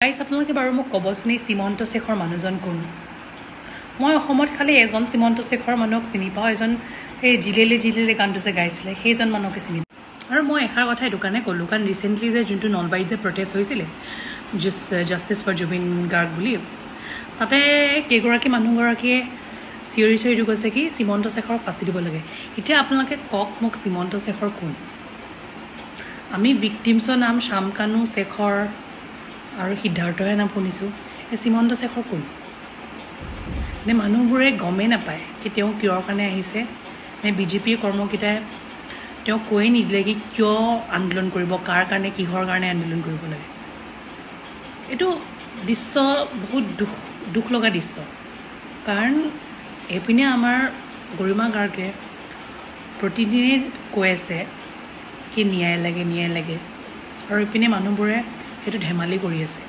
guys আপোনালোকে বাৰু মোক ক'বচোন এই শ্ৰীমন্ত শেখৰ মানুহজন কোন মই অসমত খালি এজন শ্ৰীমন্ত শেখৰ মানুহক চিনি পাওঁ এজন এই জিলেলে জিলেলে গানটো যে গাইছিলে সেইজন মানুহকে চিনি পাওঁ আৰু মই এষাৰ কথা এইটো কাৰণে ক'লোঁ কাৰণ ৰিচেণ্টলি যে যোনটো নলবাৰীত যে প্ৰটেষ্ট হৈছিলে জাষ্টিছ ফৰ জুবিন গাৰ্গ বুলি তাতে কেইগৰাকী মানুহগৰাকীয়ে চিঞৰি চিঞৰি কৈছে কি শ্ৰীমন্ত শেখৰক ফাঁচি দিব লাগে এতিয়া আপোনালোকে কওক মোক শ্ৰীমন্ত শেখৰ কোন আমি ভিক্টিমছৰ নাম শামকানু শেখৰ আৰু সিদ্ধাৰ্থহে নাম শুনিছোঁ এই শ্ৰীমন্ত শেখৰ কোন নে মানুহবোৰে গমেই নাপায় কি তেওঁ কিয়ৰ কাৰণে আহিছে নে বিজেপিৰ কৰ্মকেইটাই তেওঁ কৈ নিদিলে কি কিয় আন্দোলন কৰিব কাৰ কাৰণে কিহৰ কাৰণে আন্দোলন কৰিব লাগে এইটো দৃশ্য বহুত দুখ লগা দৃশ্য কাৰণ এইপিনে আমাৰ গৰিমা গাৰ্গে প্ৰতিদিনে কৈ আছে কি ন্যায় লাগে আৰু এইপিনে মানুহবোৰে সেইটো ধেমালি কৰি আছে